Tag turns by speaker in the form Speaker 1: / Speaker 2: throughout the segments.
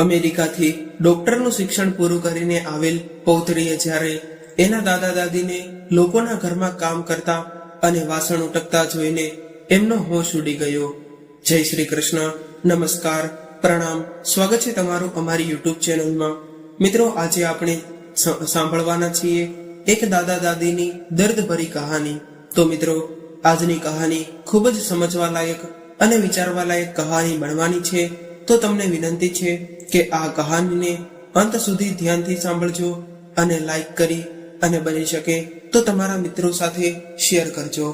Speaker 1: અમેરિકાથી ડોક્ટરનું શિક્ષણ પૂરું કરીને આવેલ પૌત્રીએ જ્યારે એના દાદા દાદીને લોકોના ઘરમાં કામ કરતા અને વાસણ ઉટકતા જોઈને એમનો હોશ ઉડી ગયો. જય શ્રી કૃષ્ણ, નમસ્કાર, પ્રણામ, સ્વાગત છે તમારું અમારી યુટ્યુબ ચેનલમાં. મિત્રો, આજે આપણે સાંભળવાના છીએ એક દાદા દાદીની દર્દભરી કહાની. તો મિત્રો, આજની કહાની ખૂબ જ સમજવા લાયક અને વિચારવા લાયક કહાની બનવાની છે. તો તમને વિનંતી છે કે આ કહાનીને અંત સુધી ધ્યાનથી સાંભળજો અને લાઈક કરી અને બની શકે તો તમારા મિત્રો સાથે શેર કરજો.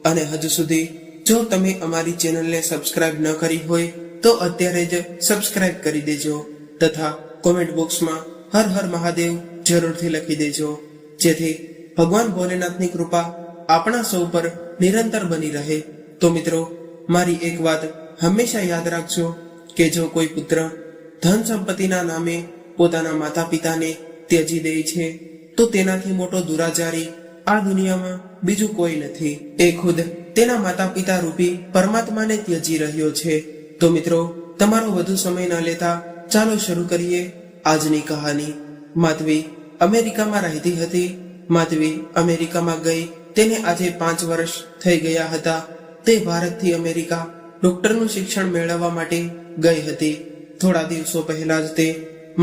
Speaker 1: અને હજુ સુધી જો તમે અમારી ચેનલને સબસ્ક્રાઇબ ન કરી હોય તો અત્યારે જ સબસ્ક્રાઇબ કરી દેજો તથા કોમેન્ટ બોક્સમાં હર હર મહાદેવ જરૂરથી લખી દેજો, જેથી ભગવાન ભોલેનાથની કૃપા આપણા સૌ પર નિરંતર બની રહે. તો મિત્રો, મારી એક વાત હંમેશા યાદ રાખજો કે જો કોઈ પુત્ર ધન સંપત્તિના નામે પોતાના માતા પિતાને ત્યજી દે છે તો તેનાથી મોટો દુરાચારી આ દુનિયામાં બીજું કોઈ નથી. એ ખુદ તેના માતા પિતા રૂપી પરમાત્માને ત્યજી રહ્યો છે. તો મિત્રો, તમારો વધુ સમય ન લેતા ચાલો શરૂ કરીએ આજની કહાની. માધવી અમેરિકામાં રહેતી હતી. માધવી અમેરિકામાં ગઈ તેને આજે 5 વર્ષ થઈ ગયા હતા. તે ભારતથી અમેરિકા ડોક્ટરનું શિક્ષણ મેળવવા માટે ગઈ હતી. થોડા દિવસો પહેલા જ તે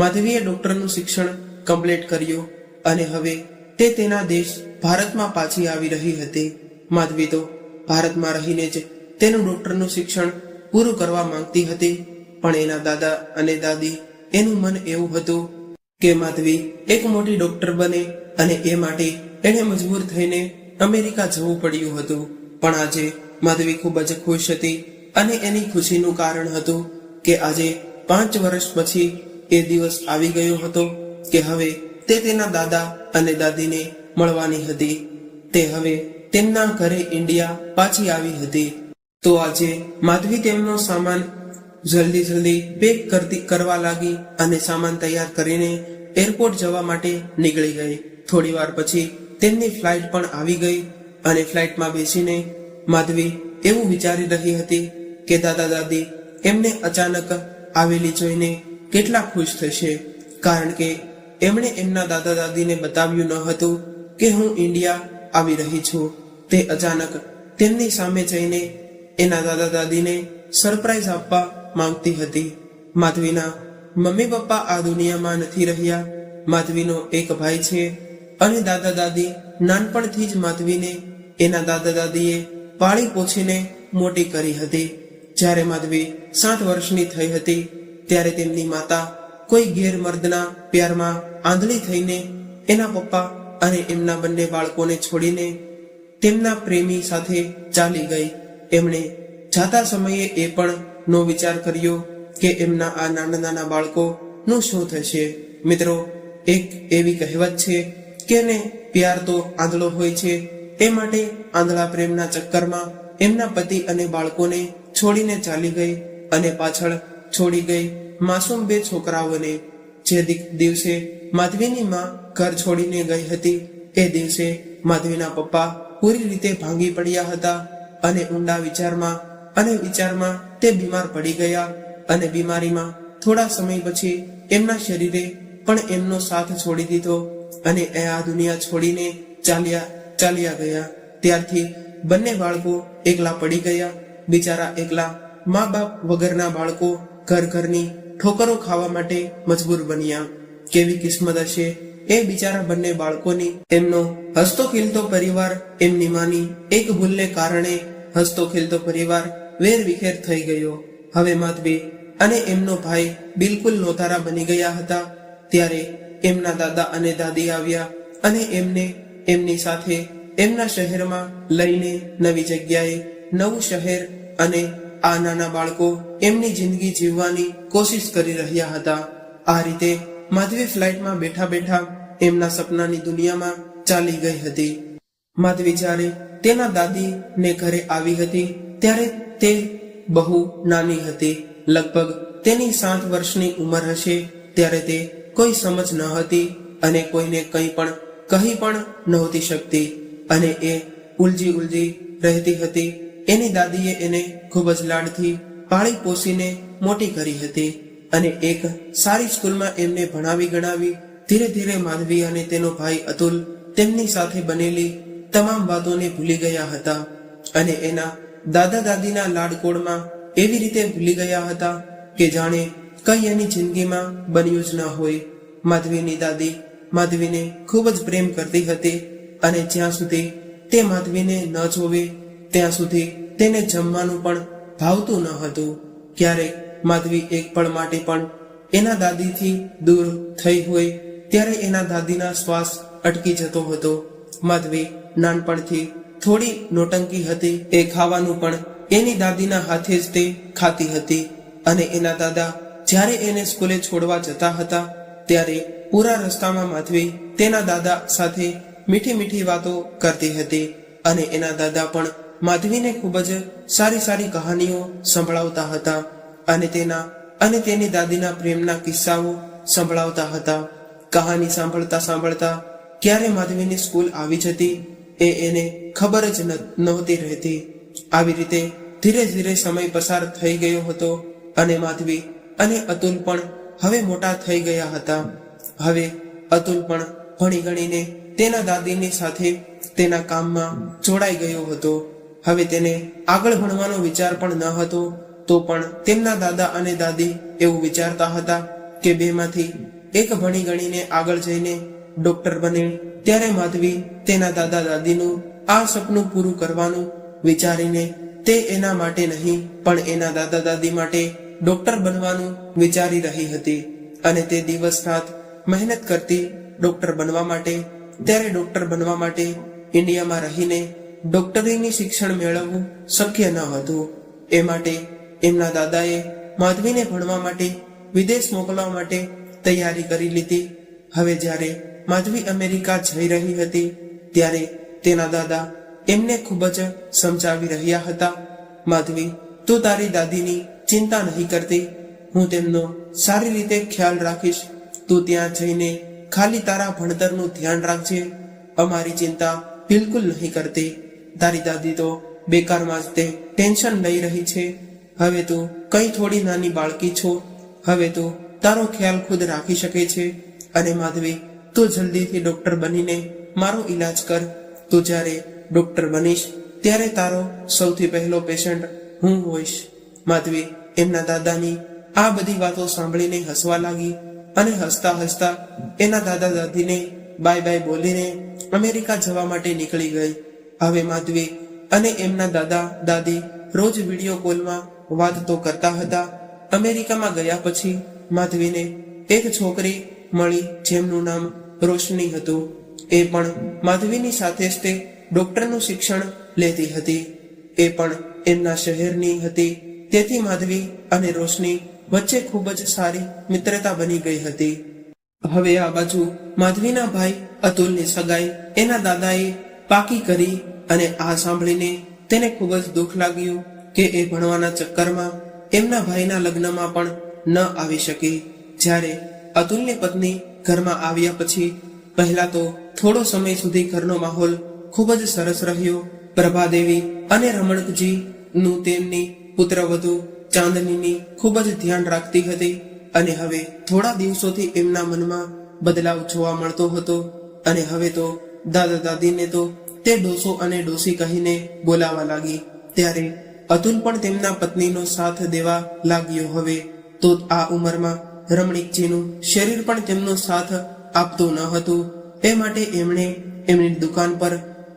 Speaker 1: માધવીએ ડોક્ટરનું શિક્ષણ કમ્પ્લીટ કર્યું અને હવે તે તેના દેશ ભારતમાં પાછી આવી રહી હતી. માધવી તો ભારતમાં રહીને જ તેનું ડોક્ટરનું શિક્ષણ પૂરું કરવા માંગતી હતી, પણ એના દાદા અને દાદી એનું મન એવું હતું કે માધવી એક મોટી ડોક્ટર બને અને એ માટે એણે મજબૂર થઈને અમેરિકા જવું પડ્યું હતું. પણ આજે માધવી ખૂબ જ ખુશ હતી અને એની ખુશીનું કારણ હતું કે આજે 5 વર્ષ પછી એ દિવસ આવી ગયો હતો કે હવે તે તેના દાદા અને દાદીને મળવાની હતી. તે હવે તેમના ઘરે ઇન્ડિયા પાછી આવી હતી. તો આજે માધવી તેમનો સામાન જલ્દી પેક કરવા લાગી અને સામાન તૈયાર કરીને એરપોર્ટ જવા માટે નીકળી ગઈ. થોડી વાર પછી તેમની ફ્લાઇટ પણ આવી ગઈ અને ફ્લાઇટમાં બેસીને માધવી એવું વિચારી રહી હતી કે દાદા દાદી એમને અચાનક આવેલી જોઈને કેટલા ખુશ થશે, કારણ કે એમણે એમના દાદા દાદીને બતાવ્યું ન હતું કે હું ઇન્ડિયા આવી રહી છું. તે અચાનક તેમની સામે જઈને એના દાદા દાદીને સરપ્રાઈઝ આપવા માંગતી હતી. માધવીના મમ્મી પપ્પા આ દુનિયામાં નથી રહ્યા. માધવીનો એક ભાઈ છે અને દાદા દાદી નાનપણથી જ માધવીને એના દાદા દાદીએ પાળી પોછીને મોટી કરી હતી. જ્યારે માધવી 7 વર્ષની થઈ હતી ત્યારે તેમની માતા કોઈ ગેરમર્દના પ્યારમાં આંધળી થઈને એના પપ્પા અને એમના બંને બાળકોને છોડીને તેમના પ્રેમી સાથે ચાલી ગઈ. એમણે જાતા સમયે એ પણ નો વિચાર કર્યો કે એમના આ નાના બાળકોનું શું થશે. મિત્રો, એક એવી કહેવત છે કે ને પ્યાર તો આંધળો હોય છે, એ માટે આંધળા પ્રેમના ચક્કરમાં એમના પતિ અને બાળકોને છોડીને ચાલી ગઈ અને પાછળ છોડી ગઈ માસૂમ 2 છોકરાઓને. જે દિવસે માધવીની માં ઘર છોડીને ગઈ હતી એ દિવસે માધવીના પપ્પા પૂરી રીતે ભાંગી પડ્યા હતા અને ઊંડા વિચારમાં તે બીમાર પડી ગયા અને બીમારીમાં થોડા સમય પછી એમના શરીરે પણ એમનો સાથ છોડી દીધો અને એ આ દુનિયા છોડીને ચાલ્યા ગયા. ત્યારથી બંને બાળકો એકલા પડી ગયા. બિચારા એકલા મા બાપ વગરના બાળકો ઘરની ઠોકરો ખાવા માટે મજબૂર બન્યા. કેવી કિસ્મત હશે એ બિચારા બંને બાળકોની. એમનો હસતો ખીલતો પરિવાર એમની માની એક ભૂલને કારણે હસતો ખીલતો પરિવાર વેર વિખેર થઈ ગયો. હવે માધવી અને એમનો ભાઈ બિલકુલ નોતારા બની ગયા હતા. ત્યારે એમના દાદા અને દાદી આવ્યા અને એમને એમની સાથે એમના શહેરમાં લઈને નવી જગ્યાએ નવું શહેર અને આ નાના બાળકો એમની જિંદગી જીવવાની કોશિશ કરી રહ્યા હતા. આ રીતે માધવી ફ્લાઇટમાં બેઠા એમના સપનાની દુનિયામાં ચાલી ગઈ હતી. માધવી જ્યારે તેના દાદીને ઘરે આવી હતી ત્યારે તે બહુ નાની હતી. લગભગ તેની 7 વર્ષની ઉંમર હશે. ત્યારે તે કોઈ સમજ ન હતી અને કોઈને કંઈ પણ કહી પણ નહોતી શકતી અને એ ઉલજી રહેતી હતી. એની દાદીએ એને ખૂબ જ લાડથી પાળી પોસીને મોટી કરી હતી અને એક સારી સ્કૂલમાં એમને ભણાવી ગણાવી ધીરે ધીરે માધવી અને તેનો ભાઈ અતુલ તેમની સાથે બનેલી તમામ વાતોને ભૂલી ગયા હતા અને એના દાદા દાદીના લાડકોડમાં એવી રીતે ભૂલી ગયા હતા કે જાણે કઈ એની જિંદગીમાં બન્યું જ ન હોય. માધવીની દાદી માધવીને ખૂબ જ પ્રેમ કરતી હતી અને જ્યાં સુધી તે માધવીને ન જોવે ત્યાં સુધી તેને જમવાનું પણ ભાવતું ન હતું. ક્યારેક માધવી એક પળ માટે પણ એના દાદીથી દૂર થઈ હોય ત્યારે એના દાદીના શ્વાસ અટકી જતો હતો. માધવી નાનપણથી થોડી નોટંકી હતી. એ ખાવાનું પણ એની દાદીના હાથે જ તે ખાતી હતી અને એના દાદા જ્યારે એને સ્કૂલે છોડવા જતા હતા ત્યારે પૂરા રસ્તામાં માધવી તેના દાદા સાથે મીઠી મીઠી વાતો કરતી હતી અને એના દાદા પણ માધવીને ખૂબ જ સારી સારી કહાનીઓ સંભળાવતા હતા અને તેની દાદીના પ્રેમના કિસ્સાઓ સંભળાવતા હતા. કહાની સાંભળતા સાંભળતા ક્યારે માધવીની સ્કૂલ આવી જતી એ એને ખબર જ નહોતી રહેતી. આવી રીતે ધીરે ધીરે સમય પસાર થઈ ગયો હતો અને માધવી અને અતુલ પણ હવે મોટા થઈ ગયા હતા. હવે અતુલ પણ ભણી ગણીને તેના દાદીની સાથે તેના કામમાં જોડાઈ ગયો હતો. હવે તેને આગળ ભણવાનો વિચાર પણ ન હતો તો પણ તેમના દાદા અને દાદી એવું વિચારતા હતા કે બેમાંથી એક ભણી ગણીને આગળ જઈને ડોક્ટર બને. ત્યારે માધવી તેના દાદા દાદીનું આ સપનું પૂરું કરવાનું વિચારીને તે એના માટે નહીં પણ એના દાદા દાદી માટે ડોક્ટર બનવાનું વિચારી રહી હતી અને તે દિવસ રાત મહેનત કરતી ડોક્ટર બનવા માટે. ત્યારે ડોક્ટર બનવા માટે ઇન્ડિયામાં રહીને ડોક્ટરીની શિક્ષણ મેળવવું શક્ય ન હતું. એ માટે એમના દાદાએ માધવીને ભણવા માટે વિદેશ મોકલવા માટે તૈયારી કરી લીધી. હવે જ્યારે માધવી અમેરિકા જઈ રહી હતી ત્યારે તેના દાદા એમને ખૂબ જ સમજાવી રહ્યા હતા. માધવી, તું તારી દાદીની ચિંતા નહીં કરતી, હું તેમનો સારી રીતે ખ્યાલ રાખીશ. તું ત્યાં જઈને ખાલી તારા ભણતરનું ધ્યાન રાખજે. અમારી ચિંતા બિલકુલ નહીં કરતી. તારી દાદી તો બેકારમાં જ તે ટેન્શન લઈ રહી છે. હવે તું કઈ થોડી નાની બાળકી છો. હવે તું તારો ખ્યાલ ખુદ રાખી શકે છે. અને માધવી, તું જલ્દીથી ડોક્ટર બનીને મારો ઈલાજ કર. તું જ્યારે ડોક્ટર બનીશ ત્યારે તારો સૌથી પહેલો પેશન્ટ હું હોઈશ. માધવી એમના દાદાની આ બધી વાતો સાંભળીને હસવા લાગી અને હસતા હસતા એના દાદા દાદીને બાય બાય બોલીને અમેરિકા જવા માટે નીકળી ગઈ. હવે માધવી અને એમના દાદા દાદી રોજ વિડીયો કોલમાં વાત તો કરતા હતા. અમેરિકામાં ગયા પછી માધવીને એક છોકરી મળી જેમનું નામ રોશની હતું. એ પણ માધવીની સાથે જ તે ડોક્ટરનું શિક્ષણ લેતી હતી. એ પણ એમના શહેરની હતી. તેથી માધવી અને રોશની વચ્ચે ખૂબ જ સારી મિત્રતા બની ગઈ હતી. હવે આ બાજુ માધવીના ભાઈ અતુલની સગાઈ એના દાદાએ પાકી કરી અને આ સાંભળીને તેને ખૂબ જ દુઃખ લાગ્યું કે એ ભણવાના ચક્કરમાં એમના ભાઈના લગ્નમાં પણ ન આવી શકી. જ્યારે અતુલની પત્ની ઘરમાં આવ્યા પછી પહેલા તો થોડો સમય સુધી ઘરનો માહોલ ખૂબ જ સરસ રહ્યો. પ્રભાદેવી અને રમણકજી નું તેમની પુત્રવધુ ચાંદનીની ખૂબ જ ધ્યાન રાખતી હતી અને હવે થોડા દિવસોથી એમના મનમાં બદલાવ જોવા મળતો હતો અને હવે તો દાદા દાદીને તો તે ડોસો અને ડોસી કહીને બોલાવા લાગી. ત્યારે અતુલ પણ તેમના પત્નીનો સાથ દેવા લાગ્યો. હવે તો આ ઉંમરમાં રમણીકજીનું શરીર પણ તેમનો સાથ આપતું ન હતું. એ માટે એમણે એમની દુકાન પર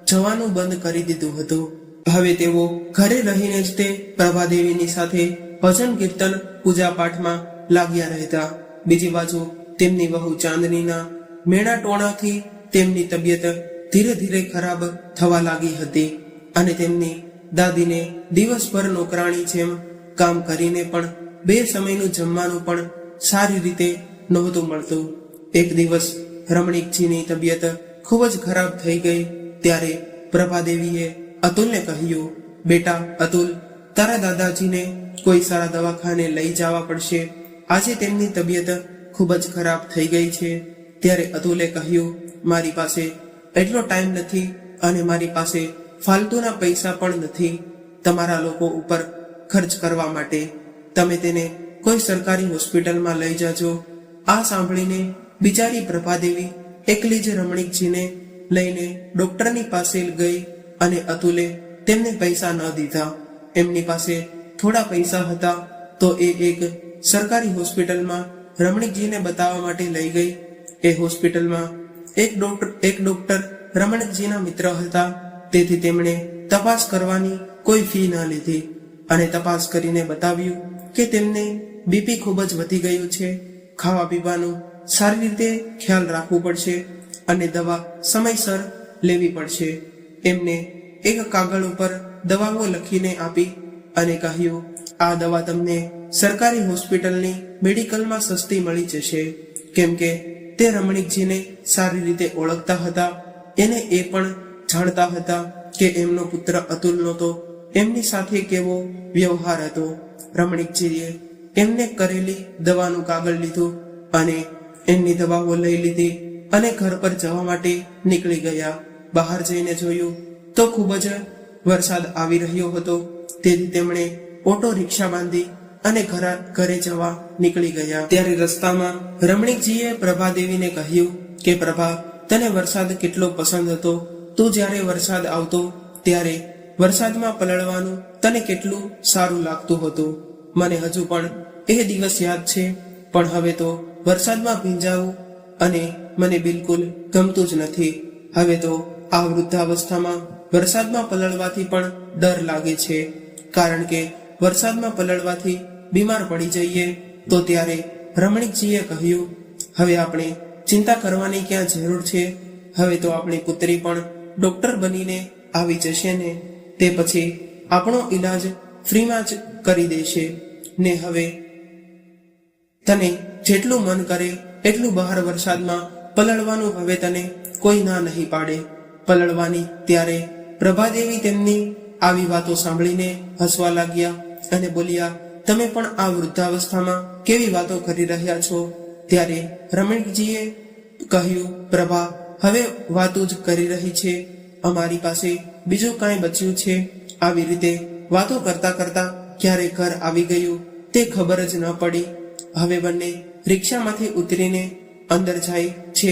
Speaker 1: જવાનું બંધ કરી દીધું હતું. હવે તેઓ ઘરે રહીને જ તે પ્રભાદેવીની સાથે ભજન કીર્તન પૂજા પાઠમાં લાગ્યા રહેતા. બીજી બાજુ તેમની વહુ ચાંદનીના મેણા ટોણાથી તેમની તબિયત ધીરે ધીરે ખરાબ થવા લાગી હતી અને તેમની દાદીને દિવસભર નોકરાણી જેમ કામ કરીને પણ 2 સમયનું જમવાનું પણ સારી રીતે નહોતું મળતું. એક દિવસ રમણીકજીની તબિયત ખૂબ જ ખરાબ થઈ ગઈ. ત્યારે પ્રભાદેવીએ અતુલને કહ્યું, બેટા અતુલ, તારા દાદાજીને કોઈ સારા દવાખાને લઈ જવા પડશે. આજે તેમની તબિયત ખૂબ જ ખરાબ થઈ ગઈ છે. ત્યારે અતુલે કહ્યું, મારી પાસે એટલો ટાઈમ નથી અને મારી પાસે ફાલતુના પૈસા પણ નથી તમારા લોકો ઉપર ખર્ચ કરવા માટે. તમે તેને કોઈ સરકારી હોસ્પિટલમાં લઈ જાજો. આ સાંભળીને બિચારી પ્રભાદેવી એકલી જ રમણીકજીને લઈને ડોક્ટરની પાસે ગઈ અને અતુલે તેમને પૈસા ન દીધા. એમની પાસે થોડા પૈસા હતા તો એ એક સરકારી હોસ્પિટલમાં રમણીકજીને બતાવવા માટે લઈ ગઈ. એ હોસ્પિટલમાં એક ડોક્ટર રમણીકજીના મિત્ર હતા, તેથી તેમણે તપાસ કરવાની કોઈ ફી ન લીધી અને તપાસ કરીને બતાવ્યું કે તેમને બીપી ખૂબ જ વધી ગયું છે. ખાવા પીવાનું સારી રીતે ખ્યાલ રાખવું પડશે અને દવા સમયસર લેવી પડશે. એમને એક કાગળ ઉપર દવાઓ લખીને આપી અને કહ્યું, આ દવા તમને સરકારી હોસ્પિટલની મેડિકલમાં સસ્તી મળી જશે. કેમ કે તે રમણીકજીને સારી રીતે ઓળખતા હતા. એને એ પણ જાણતા હતા કે એમનો પુત્ર અતુલનો તો એમની સાથે કેવો વ્યવહાર હતો. રમણીકજીએ એમને કરેલી દવાનું કાગળ લીધું અને એમની દવાઓ લઈ લીધી અને ઘર પર જવા માટે નીકળી ગયા. બહાર જઈને જોયું તો ખૂબ જ વરસાદ આવી રહ્યો હતો, તેથી તેમણે ઓટો રિક્ષા બાંધી અને ઘરે જવા નીકળી ગયા. ત્યારે રસ્તામાં રમણીકજીએ પ્રભાદેવીને કહ્યું કે પ્રભા, તને વરસાદ કેટલો પસંદ હતો. તું જ્યારે વરસાદ આવતો ત્યારે વરસાદમાં પલળવાનું તને કેટલું સારું લાગતું હતું. મને હજુ પણ એ દિવસ યાદ છે, પણ હવે તો વરસાદમાં ભીંજાવું અને મને બિલકુલ ગમતું જ નથી. હવે તો આ વૃદ્ધાવસ્થામાં વરસાદમાં પલળવાથી પણ ડર લાગે છે, કારણ કે વરસાદમાં પલળવાથી બીમાર પડી જઈએ. તો ત્યારે રમણીકજીએ કહ્યું, હવે આપણે ચિંતા કરવાની ક્યાં જરૂર છે. હવે તો આપણી પુત્રી પણ ડોક્ટર બનીને આવી જશે ને, તે પછી આપણો ઈલાજ ફ્રીમાં જ કરી દેશે ને. હવે તને જેટલું મન કરે એટલું બહાર વરસાદમાં પલળવાનું હવે તને કોઈ ના નહીં પાડે પલળવાની. ત્યારે પ્રભાદેવી તેમની આવી વાતો સાંભળીને હસવા લાગ્યા અને બોલ્યા, તમે પણ આ વૃદ્ધાવસ્થામાં કેવી વાતો કરી રહ્યા છો. ત્યારે રમણીકજીએ કહ્યું, પ્રભા હવે વાતો જ કરી રહી છે, અમારી પાસે બીજું કાંઈ બચ્યું છે. આવી રીતે વાતો કરતા કરતા ક્યારે ઘર આવી ગયું તે ખબર જ ન પડી. હવે બંને રિક્ષામાંથી ઉતરીને અંદર જાય છે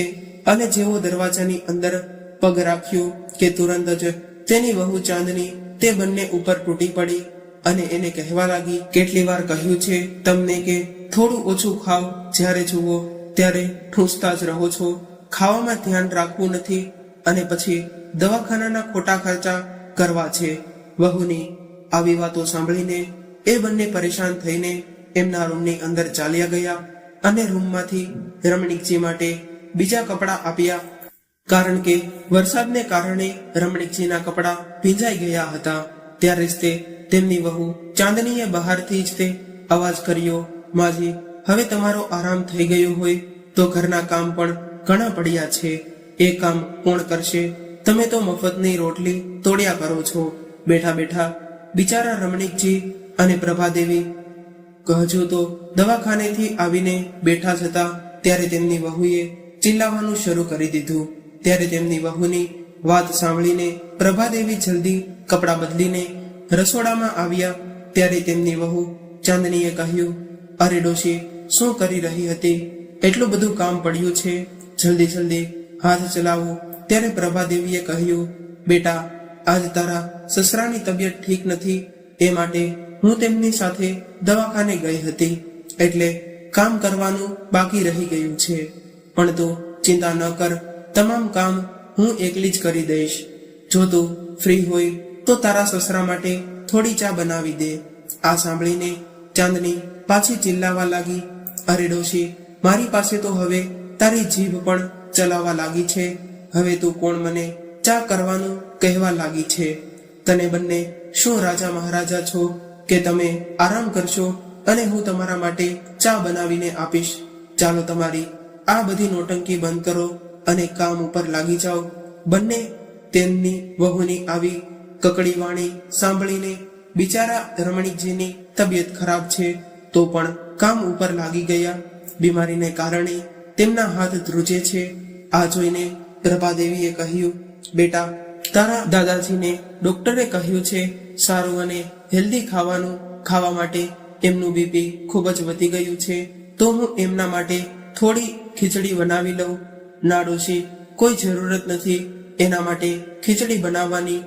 Speaker 1: અને જેવો દરવાજાની અંદર પગ રાખ્યો કે તુરંત જ તેની વહુ ચાંદની તે બંને ઉપર તૂટી પડી અને એને કહેવા લાગી, કેટલી વાર કહ્યું છે તમને કે થોડું ઓછું ખાઓ, જ્યારે જુઓ ત્યારે ઠૂંસતા જ રહો છો. ખાવામાં ધ્યાન રાખવું નથી અને પછી દવાખાનાના ખોટા ખર્ચા કરવા છે. વહુની આવી વાતો સાંભળીને એ બંને પરેશાન થઈને એમના રૂમની અંદર ચાલ્યા ગયા અને રૂમમાંથી રમણીકજી માટે બીજા કપડાં આપ્યા, કારણ કે વરસાદને કારણે રમણીકજીના કપડાં ભીંજાઈ ગયા હતા. ત્યારે જ તેમની વહુ ચાંદનીએ બહારથી જ તે અવાજ કર્યો, માજી હવે તમારો આરામ થઈ ગયો હોય તો ઘરના કામ પણ ઘણા પડ્યા છે, એ કામ કોણ કરશે. તમે તો મફતની રોટલી તોડ્યા કરો છો. બેઠા બેઠા બિચારા રમણીકજી અને પ્રભાદેવી હજુ તો દવાખાનેથી આવીને બેઠા જ હતા. ત્યારે તેમની વહુએ ચિલ્લાવવાનું શરૂ કરી દીધું. ત્યારે તેમની વહુની વાત સાંભળીને પ્રભાદેવી જલ્દી કપડાં બદલીને રસોડામાં આવ્યા. ત્યારે તેમની વહુ ચાંદનીએ કહ્યું, અરે ડોશી, શું કરી રહી હતી? એટલું બધું કામ પડ્યું છે, જલ્દી જલ્દી હાથ ચલાવો. ત્યારે પ્રભાદેવીએ કહ્યું, બેટા આજ તારા સસરાની તબિયત ઠીક નથી, એ માટે હું તેમની સાથે દવાખાને ગઈ હતી, એટલે કામ કરવાનું બાકી રહી ગયું છે. પણ તું ચિંતા ન કર, તમામ કામ હું એકલી જ કરી દઈશ. જો તું ફ્રી હોય તો તારા સસરા માટે થોડી ચા બનાવી દે. આ સાંભળીને ચાંદની પાછી ચિલ્લાવા લાગી, અરે ડોશી, મારી પાસે તો હવે તારી જીભ પણ ચલાવવા લાગી છે. હવે તું કોણ મને ચા કરવાનું કહેવા લાગી છે? તને બંને શું રાજા મહારાજા છો કે તમે આરામ કરશો અને હું તમારા માટે ચા બનાવીને આપીશ? ચાલો તમારી આ બધી નોટંકી બંધ કરો અને કામ ઉપર લાગી જાઓ. બંને તેમની વહુની આવી કકડી વાણી સાંભળીને બિચારા રમણીકજીની તબિયત ખરાબ છે તો પણ કામ ઉપર લાગી ગયા. બીમારીને કારણે તેમના હાથ ધ્રુજે છે. આ જોઈને પ્રભાદેવીએ કહ્યું, બેટા તારા દાદાજીને ડોક્ટરે કહ્યું છે સારું અને હેલ્ધી ખાવાનું ખાવા માટે એમનું બીપી ખૂબ જ વધી ગયું છે, તો હું એમના માટે થોડી ખીચડી બનાવી લઉં. ના ડોશી, કોઈ જરૂરત નથી એના માટે ખીચડી બનાવવાની.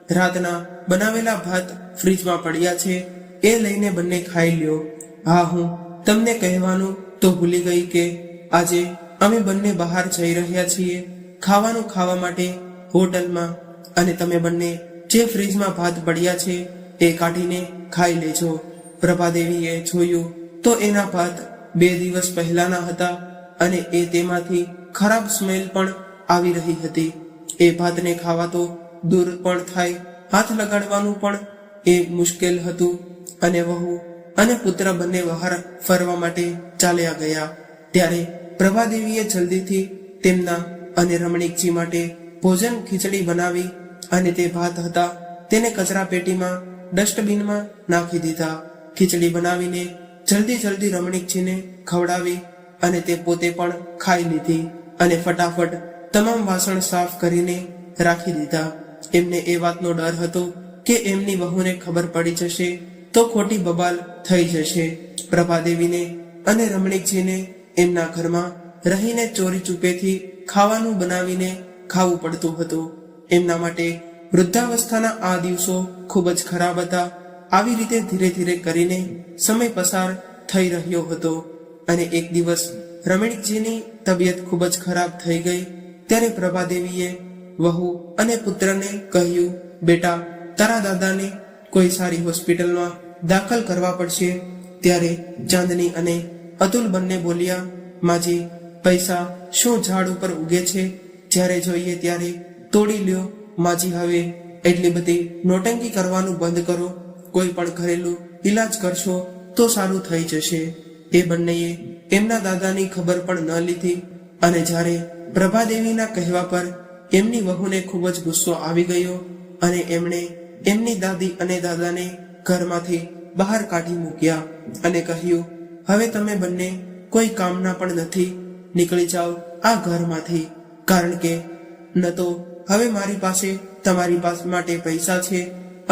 Speaker 1: રાતના બનાવેલા ભાત ફ્રીજમાં પડ્યા છે, એ લઈને બંને ખાઈ લ્યો. હા, હું તમને કહેવાનું તો ભૂલી ગઈ કે આજે અમે બંને બહાર જઈ રહ્યા છીએ ખાવાનું ખાવા માટે હોટલમાં, અને તમે બંને જે ફ્રીજમાં ભાત પડ્યા છે એ કાઢીને ખાઈ લેજો. પ્રભાદેવીએ જોયું તો એના ભાત 2 દિવસ પહેલાના હતા અને એ તેમાંથી ખરાબ સ્મેલ પણ આવી રહી હતી. એ ભાતને ખાવા તો દૂર પણ થાય, હાથ લગાડવાનું પણ એ મુશ્કેલ હતું. અને વહુ અને પુત્ર બંને બહાર ફરવા માટે ચાલ્યા ગયા. ત્યારે પ્રભાદેવીએ જલ્દીથી તેમના અને રમણીકજી માટે ભોજન ખીચડી બનાવી અને તે ભાત હતા તેને કચરા પેટીમાં ડસ્ટબિનમાં નાખી દીધા. ખીચડી બનાવીને જલ્દી રમણીકજીને ખવડાવી અને તે પોતે પણ ખાઈ લીધી અને ફટાફટ તમામ વાસણ સાફ કરીને રાખી દીધા. એમને એ વાતનો ડર હતો કે એમની વહુને ખબર પડી જશે તો ખોટી બબાલ થઈ જશે. પ્રભાદેવીને અને રમણીકજીને એમના ઘરમાં રહીને ચોરી ચૂપેથી ખાવાનું બનાવીને ખાવું પડતું હતું. એમના માટે વૃદ્ધાવસ્થાના આ દિવસો ખૂબ જ ખરાબ હતા. આવી રીતે ધીરે ધીરે કરીને સમય પસાર થઈ રહ્યો હતો અને એક દિવસ રમણીકજીની તબિયત ખૂબ જ ખરાબ થઈ ગઈ. ત્યારે પ્રભાદેવીએ વહુ અને પુત્રને કહ્યું, બેટા, તારા દાદાને કોઈ સારી હોસ્પિટલમાં દાખલ કરવા પડશે. ત્યારે ચાંદની અને અતુલ બંને બોલ્યા, માજી, પૈસા શું ઝાડ ઉપર ઉગે છે? જ્યારે જોઈએ ત્યારે તોડી લ્યો. માજી, હવે એટલી બધી નોટંકી કરવાનું બંધ કરો. કોઈ પણ ઘરેલું ઈલાજ કરશો તો સારું થઈ જશે. એ બંનેએ એમના દાદાની ખબર પણ ન લીધી અને જ્યારે પ્રભાદેવીના કહેવા પર એમની વહુને ખૂબ જ ગુસ્સો આવી ગયો અને એમણે એમની દાદી અને દાદાને ઘરમાંથી બહાર કાઢી મૂક્યા અને કહ્યું, હવે તમે બંને કોઈ કામના પણ નથી, નીકળી જાઓ આ ઘરમાંથી. કારણ કે ન તો હવે મારી પાસે તમારી પાસે માટે પૈસા છે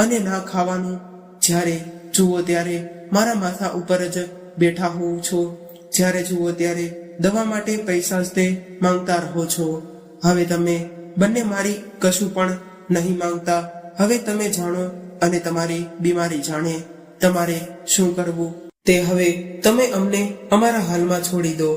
Speaker 1: અને ના ખાવાનું. જ્યારે જુઓ ત્યારે મારા માથા ઉપર જ બેઠા હોવ છો. જ્યારે જુઓ ત્યારે દવા માટે પૈસા જ તે માંગતા રહો છો. હવે તમે બંને મારી કશું પણ નહીં માંગતા. હવે તમે જાણો અને તમારી બીમારી જાણે. તમારે શું કરવું તે હવે તમે અમને અમારા હાલમાં છોડી દો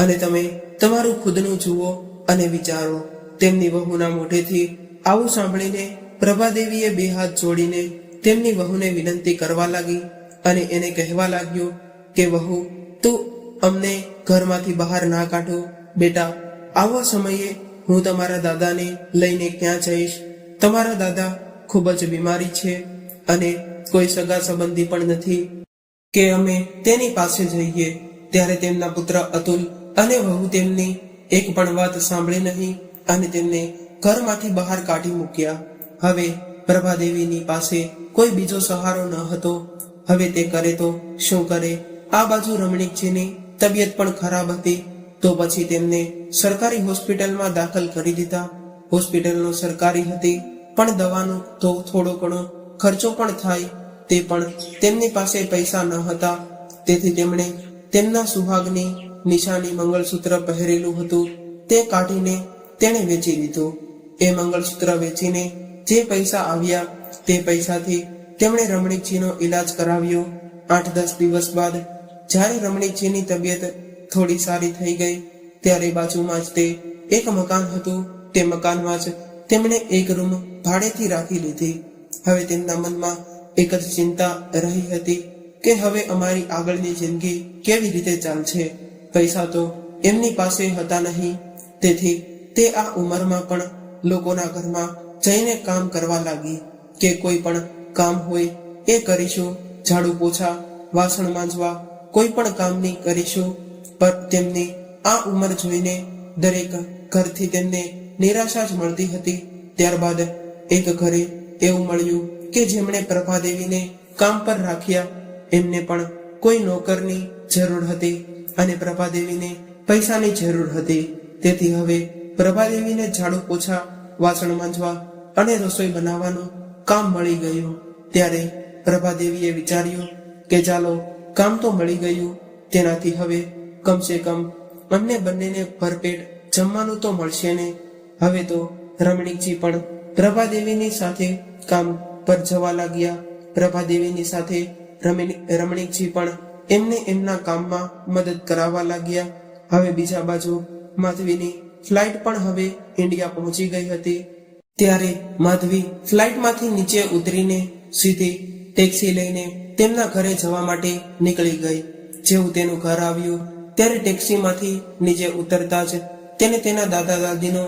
Speaker 1: અને તમે તમારું ખુદનું જુઓ અને વિચારો. તેમની વહુના મોઢેથી આવું સાંભળીને પ્રભાદેવીએ 2 હાથ જોડીને તેમની વહુને વિનંતી કરવા લાગી અને એને કહેવા લાગ્યો કે વહુ, તું અમને ઘરમાંથી બહાર ના કાઢો. બેટા, આવા સમયે હું તમારા દાદાને લઈને ક્યાં જઈશ? તમારા દાદા ખૂબ જ બીમારી છે અને કોઈ સગા સંબંધી પણ નથી કે અમે તેની પાસે જઈએ. ત્યારે તેમના પુત્ર અતુલ અને વહુ તેમની એક પણ વાત સાંભળી નહીં અને તેમને ઘરમાંથી બહાર કાઢી મૂક્યા. હવે પ્રભાદેવીની પાસે કોઈ બીજો સહારો ન હતો. હવે તે કરે તો શું કરે? આ બાજુ રમણીકજીની તબિયત પણ ખરાબ હતી, તો પછી તેમને સરકારી હોસ્પિટલમાં દાખલ કરી દીધા. હોસ્પિટલનો સરકારી હતી પણ દવાનો તો થોડો ઘણો ખર્ચો પણ થાય, તે પણ તેમની પાસે પૈસા ન હતા. તેથી તેમણે તેમના સુહાગની નિશાની મંગળસૂત્ર પહેરેલું હતું તે કાઢીને તેણે વેચી દીધું. એ મંગળસૂત્ર વેચીને જે પૈસા આવ્યા તે પૈસાથી તેમણે રમણીકજીનો ઈલાજ કરાવ્યો. 8-10 દિવસ બાદ જ્યારે રમણીકજીની તબિયત થોડી સારી થઈ ગઈ ત્યારે બાજુમાં જ તે એક મકાન હતું. તે મકાનમાં જ તેમણે એક રૂમ ભાડેથી રાખી લીધી. હવે તેમના મનમાં એક જ ચિંતા રહી હતી કે હવે અમારી આગળની જિંદગી કેવી રીતે ચાલશે? પૈસા તો એમની પાસે હતા નહીં. તેથી તે આ ઉંમરમાં પણ લોકોના ઘરમાં જઈને કામ કરવા લાગી કે કોઈ પણ કામ હોય એ કરીશું, ઝાડુ પોછા, વાસણ માંજવા, કોઈ પણ કામની કરીશું. પર તેમની આ ઉંમર જોઈને દરેક ઘરથી તેમને નિરાશા જ મળતી હતી. ત્યારબાદ એક ઘરે એવું મળ્યું કે જેમણે પ્રભાદેવીને કામ પર રાખ્યા. એમને પણ કોઈ નોકરની જરૂર હતી અને પ્રભાદેવીને પૈસાની જરૂર હતી. તેથી હવે પ્રભાદેવીને ઝાડુ પોછા, વાસણ માંજવા અને રસોઈ બનાવવાનું કામ મળી ગયું. ત્યારે પ્રભાદેવીએ વિચાર્યું કે ચાલો કામ તો મળી ગયું, તેનાથી હવે કમસે કમ અમને બંનેને ભરપેટ જમવાનું તો મળશે ને. હવે તો રમણીકજી પણ પ્રભાદેવીની સાથે કામ પર જવા લાગ્યા. પ્રભાદેવીની સાથે રમણીકજી પણ એમને એમના કામમાં મદદ કરાવવા લાગ્યા. હવે બીજા બાજુ માધવીની ફ્લાઇટ પણ હવે ઇન્ડિયા પહોંચી ગઈ હતી. ત્યારે માધવી ફ્લાઇટમાંથી નીચે ઉતરીને સીધી ટેક્સી લઈને તેમના ઘરે જવા માટે નીકળી ગઈ. જેવું તેનું ઘર આવ્યું ત્યારે ટેક્સીમાંથી નીચે ઉતરતા જ તેને તેના દાદા દાદીનો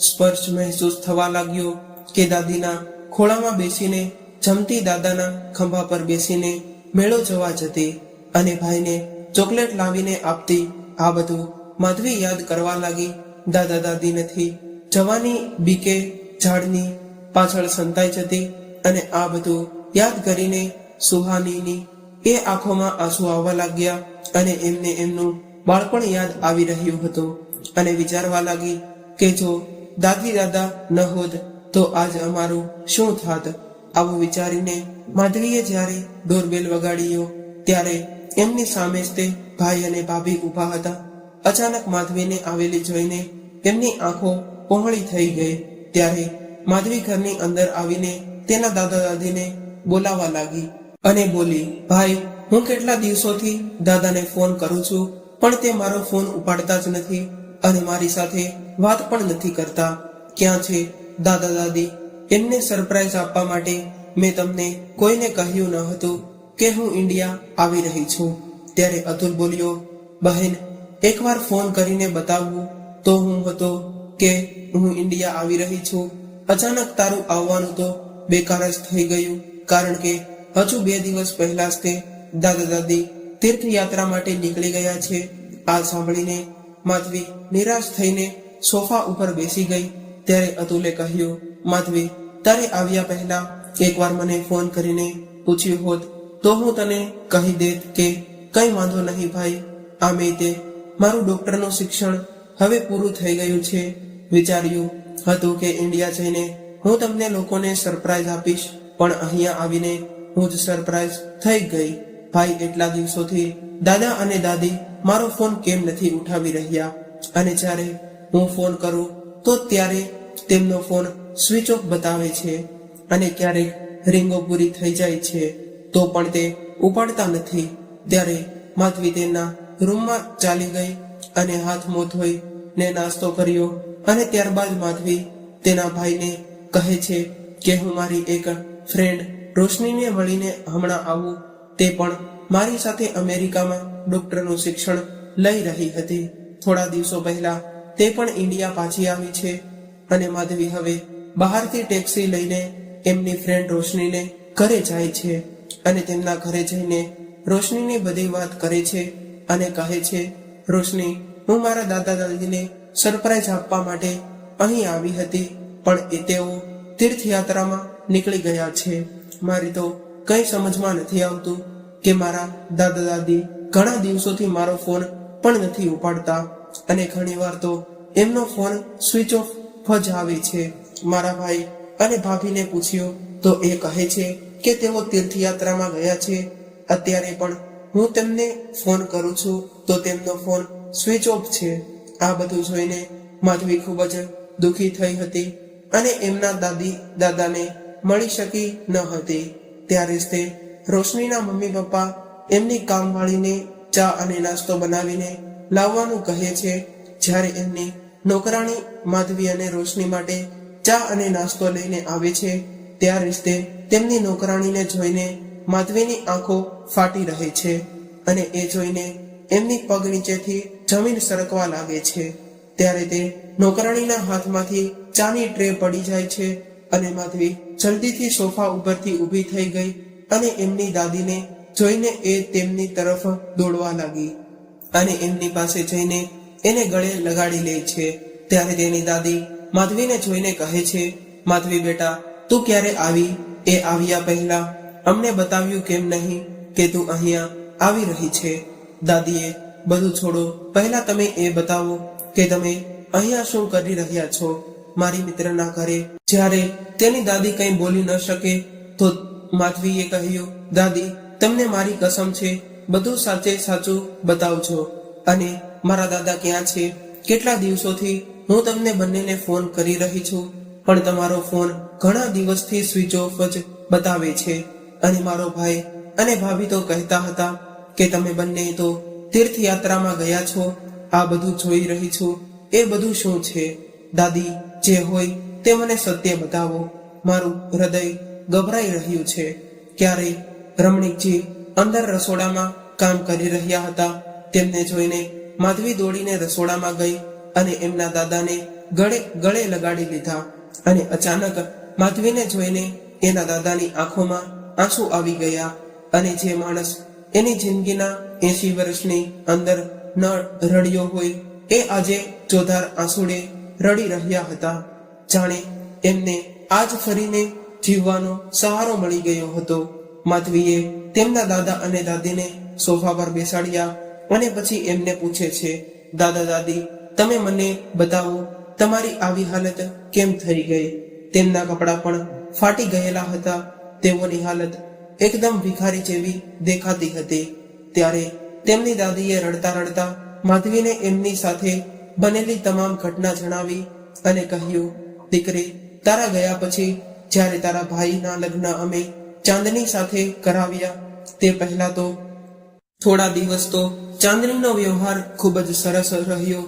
Speaker 1: સ્પર્શ મહેસૂસ થવા લાગ્યો કે દાદીના ખોળામાં બેસીને જમતી, દાદાના ખંભા પર બેસીને મેળો જોવા જતી અને ભાઈને ચોકલેટ લાવીને આપતી. આ બધું માધવી યાદ કરવા લાગી. દાદા દાદી નથી જવાની બીકે ઝાડની પાછળ સંતાઈ જતી અને આ બધું યાદ કરીને સુહાનીની એ આંખોમાં આંસુ આવવા લાગ્યા અને એમને એમનું બાળપણ યાદ આવી રહ્યું હતું અને વિચારવા લાગી કે જો દાદી દાદા ન હોત તો આજ અમારું શું થાત. આવું વિચારીને માધવીએ જ્યારે ડોરબેલ વગાડ્યો ત્યારે એમની સામે જ તે ભાઈ અને ભાભી ઊભા હતા. અચાનક માધવીને આવેલી જોઈને એમની આંખો પહોળી થઈ ગઈ. ત્યારે માધવી ઘરની અંદર આવીને તેના દાદા દાદીને બોલાવા લાગી અને બોલી, ભાઈ, હું કેટલા દિવસોથી દાદાને ફોન કરું છું પણ તે મારો ફોન ઉપાડતા જ નથી અને મારી સાથે વાત પણ નથી કરતા. ક્યાં છે દાદા દાદી? એમને સરપ્રાઈઝ આપવા માટે મેં તમને કોઈને કહ્યું ન હતું કે હું ઇન્ડિયા આવી રહી છું. ત્યારે અતુલ બોલ્યો, બહેન, એકવાર ફોન કરીને બતાવવું તો હું હતો કે હું ઇન્ડિયા આવી રહી છું. અચાનક તારું આવવાનું તો બેકાર જ થઈ ગયું કારણ કે હજુ 2 દિવસ પહેલા જ તે દાદા દાદી તીર્થયાત્રા માટે નીકળી ગયા છે. આ સાંભળીને માધવી નિરાશ થઈને સોફા ઉપર બેસી ગઈ. ત્યારે અતુલે કહ્યું, માધવી, તારે આવ્યા પહેલા એકવાર મને ફોન કરીને પૂછ્યું હોત તો હું તને કહી દેત કે કઈ વાંધો નહીં ભાઈ, આમે તે મારું ડોક્ટરનું શિક્ષણ હવે પૂરું થઈ ગયું છે. વિચાર્યું હતું કે ઇન્ડિયા જઈને હું તમને લોકોને સરપ્રાઈઝ આપીશ પણ અહીંયા આવીને હું જ સરપ્રાઈઝ થઈ ગઈ. ભાઈ, એટલા દિવસોથી દાદા અને દાદી મારો ફોન કેમ નથી ઉઠાવી રહ્યા અને જ્યારે હું ફોન કરું તો ત્યારે તેમનો ફોન સ્વિચ ઓફ બતાવે છે અને ક્યારેક રીંગો પૂરી થઈ જાય છે તો પણ તે ઉપાડતા નથી. ત્યારે માધવી તેના રૂમમાં ચાલી ગઈ અને હાથ મોં ધોઈ ને નાસ્તો કર્યો અને ત્યારબાદ માધવી તેના ભાઈને કહે છે કે હું મારી એક ફ્રેન્ડ રોશનીને મળીને હમણાં આવું. તે પણ મારી સાથે અમેરિકામાં ડોક્ટરનું શિક્ષણ લઈ રહી હતી. થોડા દિવસો પહેલા તે પણ ઇન્ડિયા પાછી આવી છે અને માધવી હવે બહારથી ટેક્સી લઈને એમની ફ્રેન્ડ રોશનીને ઘરે જાય છે અને તેમના ઘરે જઈને રોશનીને બધી વાત કરે છે અને કહે છે, રોશની, હું મારા દાદા દાદીને સરપ્રાઈઝ આપવા માટે અહીં આવી હતી પણ તેઓ તીર્થયાત્રામાં નીકળી ગયા છે. મારી તો કંઈ સમજમાં નથી આવતું કે મારા દાદા દાદી ઘણા દિવસોથી મારો ફોન પણ નથી ઉપાડતા અને ઘણીવાર તો એમનો ફોન સ્વિચ ઓફ જ આવે છે. મારા ભાઈ અને ભાભીને પૂછ્યું તો એ કહે છે કે તેઓ તીર્થયાત્રામાં ગયા છે. અત્યારે પણ હું તેમને ફોન કરું છું તો તેમનો ફોન સ્વિચ ઓફ છે. આ બધું જોઈને માધવી ખૂબ જ દુઃખી થઈ હતી અને એમના દાદી દાદાને મળી શકી ન હતી. ત્યારે જ તે રોશનીના મમ્મી પપ્પા એમની કામવાળીને ચા અને નાસ્તો બનાવીને લાવવાનું કહે છે. જ્યારે એમની નોકરાણી માધવી અને રોશની માટે ચા અને નાસ્તો લઈને આવે છે ત્યારે જ તે તેમની નોકરાણીને જોઈને માધવીની આંખો ફાટી રહે છે અને એ જોઈને એમની પગ નીચેથી જમીન સરકવા લાગે છે. ત્યારે તે નોકરાણીના હાથમાંથી ચાની ટ્રે પડી જાય છે અને માધવી જલ્દીથી સોફા ઉપરથી ઊભી થઈ ગઈ અને એમની દાદીને જોઈને એ તેમની તરફ દોડવા લાગી અને એમની પાસે જઈને એને ગળે લગાડી લે છે. ત્યારે તેની દાદી માધવીને જોઈને કહે છે, માધવી બેટા, તું ક્યારે આવી? એ આવ્યા પહેલા અમને બતાવ્યું કેમ નહીં કે તું અહીંયા આવી રહી છે? દાદીએ, બધું છોડો, પહેલા તમે એ બતાવો કે તમે અહીંયા શું કરી રહ્યા છો મારી મિત્રના ઘરે. જ્યારે તેની દાદી કંઈ બોલી ન શકે તો માધવીએ કહ્યું, દાદી, તમને મારી કસમ છે બધું સાચે સાચું બતાવજો અને મારા દાદા ક્યાં છે. કેટલા દિવસોથી હું તમને બંનેને ફોન કરી રહી છું, પણ તમારો ફોન ઘણા દિવસથી સ્વિચ ઓફ જ બતાવે છે. અને મારો ભાઈ અને ભાભી તો કહેતા હતા કે તમે બંને તો તીર્થયાત્રામાં ગયા છો. આ બધું જોઈ રહી છું, એ બધું શું છે? દાદી, જે હોય તે મને સત્ય બતાવો. મારું હૃદય ગભરાઈ રહ્યું છે. ક્યારે રમણીકજી અંદર રસોડામાં કામ કરી રહ્યા હતા. તેમને જોઈને માધવી દોડીને રસોડામાં ગઈ અને એમના દાદાને ગળે લગાડી લીધા. અને અચાનક માધવીને જોઈને એના દાદાની આંખોમાં આંસુ આવી ગયા. અને જે માણસ એની જિંદગીના 80 વર્ષની અંદર ન રડ્યો હોય એ આજે ચોધાર આંસુડે રડી રહ્યા હતા. જાણે એમને આજ ફરીને જીવવાનો સહારો મળી ગયો હતો. માધવીએ તેમના દાદા અને દાદીને સોફા પર બેસાડ્યા અને પછી એમને પૂછે છે, દાદા દાદી, તમે મને બતાવો તમારી આવી હાલત કેમ થઈ ગઈ? તેમના કપડાં પણ ફાટી ગયેલા હતા. તેઓની હાલત એકદમ ભિખારી જેવી દેખાતી હતી. ત્યારે તેમની દાદીએ રડતા રડતા માધવીને એમની સાથે બનેલી તમામ ઘટના જણાવી અને કહ્યું, દીકરી, તારા ગયા પછી જ્યારે તારા ભાઈના લગ્ન અમે ચાંદની સાથે કરાવ્યા તે પહેલા તો થોડા દિવસ તો ચાંદનીનો વ્યવહાર ખૂબ જ સરસ રહ્યો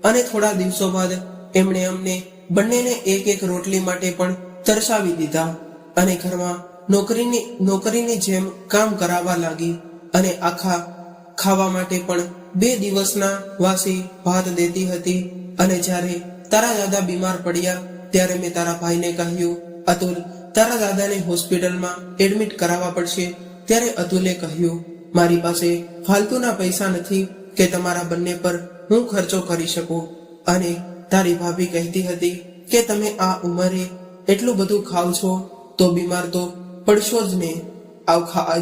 Speaker 1: અને થોડા દિવસો બાદ એમણે અમને બંનેને એક એક રોટલી માટે પણ તરસાવી દીધા અને ઘરમાં નોકરીની જેમ કામ કરાવવા લાગી અને આખા ખાવા માટે પણ 2 દિવસના વાસી ભાત દેતી હતી. અને જ્યારે તારા દાદા બીમાર પડ્યા ત્યારે મેં તારા ભાઈને કહ્યું, અતુલ, તારા દાદાને હોસ્પિટલમાં એડમિટ કરાવવા પડશે. ત્યારે અતુલે કહ્યું, મારી પાસે ફાલતુના પૈસા નથી કે તમારા બંને પર હું ખર્ચો કરી શકું. અને તારી ભાભી કહેતી હતી કે તમે આ ઉંમરે એટલું બધું ખાવ છો તો બીમાર તો પડશો જ ને.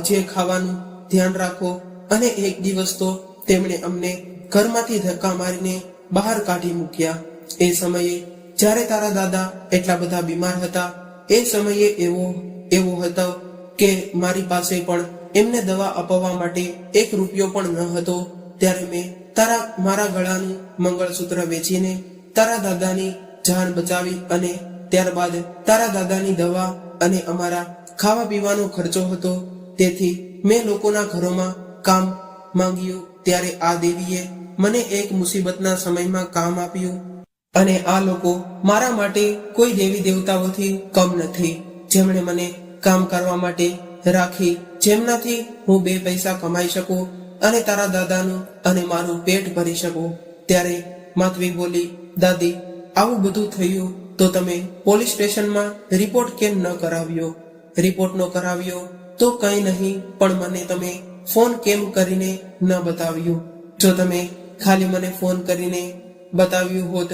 Speaker 1: જે ખાવાનું ધ્યાન રાખો. અને એક દિવસ તો તેમણે અમને ઘરમાંથી ધક્કા મારીને બહાર કાઢી મૂક્યા. એ સમયે જ્યારે તારા દાદા એટલા બધા બીમાર હતા, એ સમયે એવો હતો કે મારી પાસે પણ એમને દવા અપાવવા માટે 1 રૂપિયો પણ ન હતો. ત્યારે મેં મારા ગળાનું મંગળસૂત્ર વેચીને તારા દાદાની જાન બચાવી અને ત્યારબાદ તારા દાદાની દવા અને અમારા ખાવા પીવાનો ખર્ચો હતો. તેથી મેં લોકોના ઘરોમાં કામ માંગ્યું. ત્યારે આ દેવીએ મને એક મુસીબતના સમયમાં કામ આપ્યું. અને આ લોકો મારા માટે કોઈ દેવી દેવતાઓથી કમ નથી, જેમણે મને કામ કરવા માટે રાખી, જેમનાથી હું 2 પૈસા કમાઈ શકું અને તારા દાદાનું અને મારું પેટ ભરી શકું. ત્યારે માધવી બોલી, દાદી, આવું બધું થયું તો તમે પોલીસ સ્ટેશનમાં રિપોર્ટ કેમ ન કરાવ્યો? રિપોર્ટ ન કરાવ્યો તો કંઈ નહીં, પણ મને તમે ફોન કેમ કરીને ન બતાવ્યું? જો તમે ખાલી મને ફોન કરીને બતાવ્યું હોત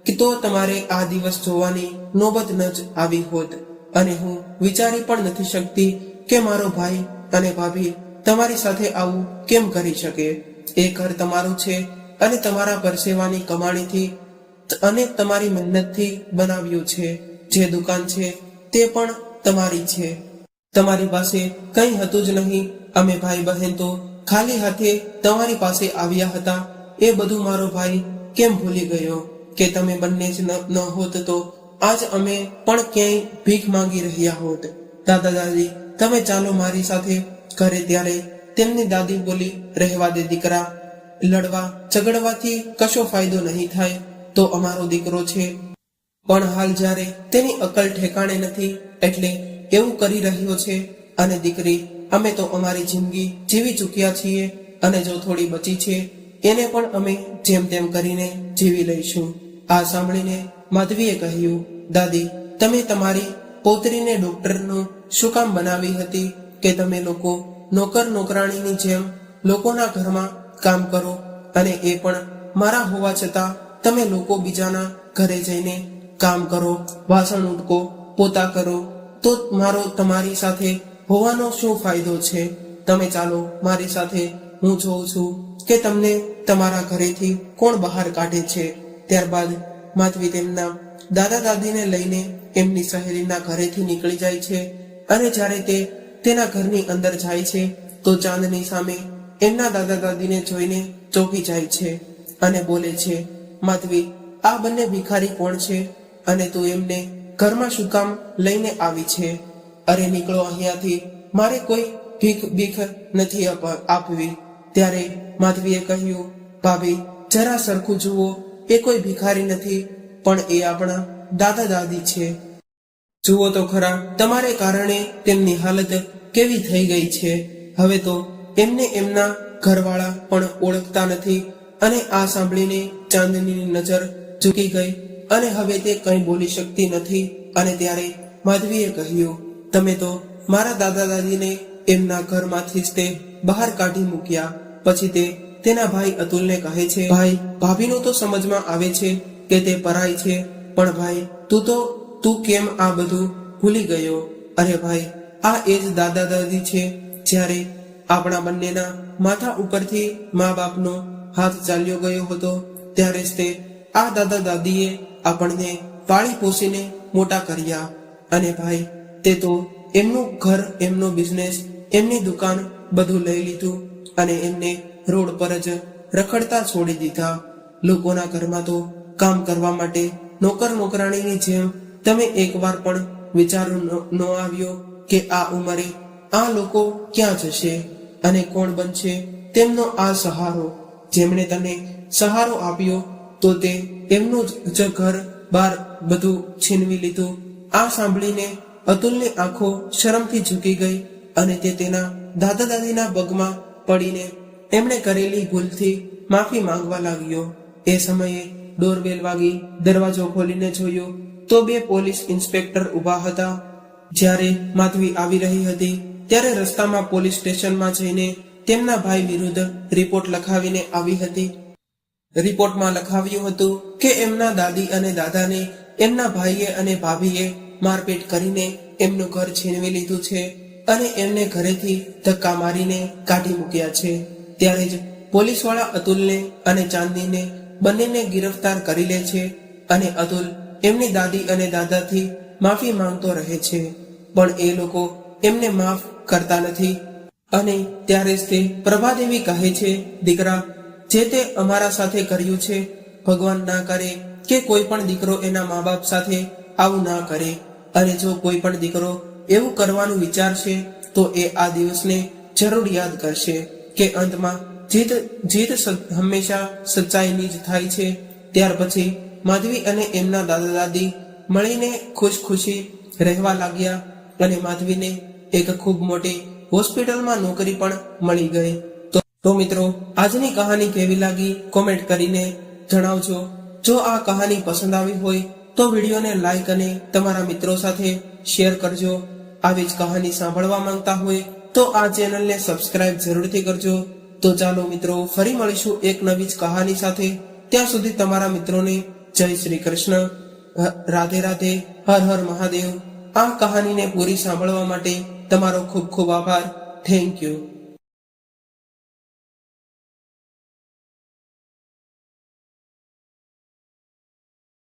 Speaker 1: કે તો તમારે આ દિવસ જોવાની નોબત ન જ આવી હોત. અને હું વિચારી પણ નથી શકતી કે મારો ભાઈ અને ભાભી તમારી સાથે આવું કેમ કરી શકે. એ ઘર તમારું છે અને તમારા પરસેવાની કમાણીથી અને તમારી મહેનતથી બનાવ્યું છે. જે દુકાન છે તે પણ તમારી છે. તમારી પાસે કંઈ હતું જ નહીં. અમે ભાઈ બહેન તો ખાલી હાથે તમારી પાસે આવ્યા હતા. એ બધું મારો ભાઈ કેમ ભૂલી ગયો કે તમે બંને જ ન હોત તો આજ અમે પણ ક્યાંય ભીખ માંગી રહ્યા હોત. દાદા દાદી, તમે ચાલો મારી સાથે ઘરે. ત્યારે તેમની દાદી બોલી, રહેવા દે દીકરા, લડવા ઝઘડવાથી કશો ફાયદો નહીં થાય. તો અમારો દીકરો છે, પણ હાલ જ્યારે તેની અકલ ઠેકાણે નથી એટલે એવું કરી રહ્યો છે. અને દીકરી, અમે તો અમારી જિંદગી જીવી ચૂક્યા છીએ અને જો થોડી બચી છે એને પણ અમે જેમ તેમ કરીને જીવી લઈશું. આ સાંભળીને માધવીએ કહ્યું, દાદી, તમે તમારી પૌત્રીને ડોક્ટરનું શું કામ બનાવી હતી કે તમે લોકો નોકરાણીની જેમ લોકોના ઘરમાં કામ કરો? અને એ પણ મારા હોવા છતાં તમે લોકો બીજાના ઘરે જઈને કામ કરો, વાસણ ઉટકો, પોતા કરો, તો મારો તમારી સાથે હોવાનો શું ફાયદો છે? તમે ચાલો મારી સાથે, હું જોઉં છું કે તમને તમારા ઘરેથી કોણ બહાર કાઢે છે. ત્યારબાદ માધવી તેમના દાદા દાદીને લઈને એમની સહેલીના ઘરેથી નીકળી જાય છે. અને જ્યારે તે તેના ઘરની અંદર જાય છે તો ચાંદની સામે એમના દાદા દાદીને જોઈને ચોંકી જાય છે અને બોલે છે, માધવી, આ બંને ભિખારી કોણ છે અને તું એમને ઘરમાં શું કામ લઈને આવી છે? અરે નીકળો અહીંયાથી, મારે કોઈ ભીખ નથી આપવી. ત્યારે માધવીએ કહ્યું, ભાભી, જરા સરખું જુઓ, એ કોઈ ભિખારી નથી, પણ એ આપણા દાદા દાદી છે. જુઓ તો ખરા, તમારે કારણે તેમની હાલત કેવી થઈ ગઈ છે. હવે તો એમને એમના ઘરવાળા પણ ઓળખતા નથી. અને આ સાંભળીને ચાંદનીની નજર ઝૂકી ગઈ અને હવે તે કંઈ બોલી શકતી નથી. અને ત્યારે માધવીએ કહ્યું, તમે તો મારા દાદા દાદીને એમના ઘરમાંથી જ તે બહાર કાઢી મૂક્યા. પછી તે તેના ભાઈ અતુલને કહે છે, ભાઈ, ભાભીનું તો સમજમાં આવે છે કે તે પરાઈ છે, પણ ભાઈ તું કેમ આ બધું ભૂલી ગયો? અરે ભાઈ, આ એ જ દાદા દાદી છે. જ્યારે આપણા બંનેના માથા ઉપરથી મા બાપનો હાથ ચાલ્યો ગયો હતો, ત્યારે જ તે આ દાદા દાદીએ આપણને પાળી પોષીને મોટા કર્યા. અને ભાઈ, તે તો એમનું ઘર, એમનો બિઝનેસ, એમની દુકાન બધું લઈ લીધું અને એમને રોડ પર જ રખડતા છોડી દીધા. લોકોના ઘરમાં તો કામ કરવા માટે નોકર નોકરાણીની જેમ તમે એકવાર પણ વિચારું ન આવ્યો કે આ ઉંમરે આ લોકો ક્યાં જશે અને કોણ બનશે તેમનો આ સહારો? જેમણે તને સહારો આપ્યો તો તે એમનું જ ઘર બાર બધું છીનવી લીધું. આ સાંભળીને અતુલની આંખો શરમથી ઝૂકી ગઈ અને તે તેના દાદા દાદીના પગમાં પડીને એમણે કરેલી ભૂલથી માફી માંગવા લાગ્યો. એ સમયે ડોરબેલ વાગી. દરવાજો ખોલીને જોયો તો 2 પોલીસ ઇન્સ્પેક્ટર ઊભા હતા. જ્યારે માધવી આવી રહી હતી ત્યારે રસ્તામાં પોલીસ સ્ટેશનમાં જઈને તેમના ભાઈ વિરુદ્ધ રિપોર્ટ લખાવીને આવી હતી. રિપોર્ટમાં લખાવ્યું હતું કે એમના દાદી અને દાદાને એમના ભાઈએ અને ભાભીએ મારપીટ કરીને એમનું ઘર છીનવી લીધું છે અને એમને ઘરેથી ધક્કા મારીને કાઢી મૂક્યા છે. ત્યારે જ પોલીસવાળા અતુલને અને ચાંદનીને બંનેને ગિરફ્તાર કરી લે છે અને અતુલ એમની દાદી અને દાદાથી માફી માંગતો રહે છે, પણ એ લોકો એમને માફ કરતા નથી. અને ત્યારે જ તે પ્રભાદેવી કહે છે, દીકરા, જે તે અમારા સાથે કર્યું છે, ભગવાન ના કરે કે કોઈ પણ દીકરો એના મા બાપ સાથે આવું ના કરે. અને જો કોઈ પણ દીકરો એવું કરવાનું વિચારશે તો એ આ દિવસને જરૂર યાદ કરશે કે અંતમાં જીત હંમેશા સચ્ચાઈની જ થાય છે. ત્યાર પછી માધવી અને એમના દાદા દાદી મળીને ખુશખુશી રહેવા લાગ્યા અને માધવીને એક ખૂબ મોટી હોસ્પિટલમાં નોકરી પણ મળી ગઈ. તો મિત્રો, આજની કહાની કેવી લાગી કોમેન્ટ કરીને જણાવજો. જો આ કહાની પસંદ આવી હોય તો વિડીયોને લાઈક અને તમારા મિત્રો સાથે શેર કરજો. આવી જ કહાની સાંભળવા માંગતા હોય તો આ ચેનલને સબસ્ક્રાઇબ જરૂરથી કરજો. તો ચાલો મિત્રો, ફરી મળીશું એક નવી જ કહાની સાથે. ત્યાં સુધી તમારા મિત્રોને જય શ્રી કૃષ્ણ, રાધે રાધે, હર હર મહાદેવ. આ કહાનીને પૂરી સાંભળવા માટે તમારો ખૂબ ખૂબ આભાર. Thank you.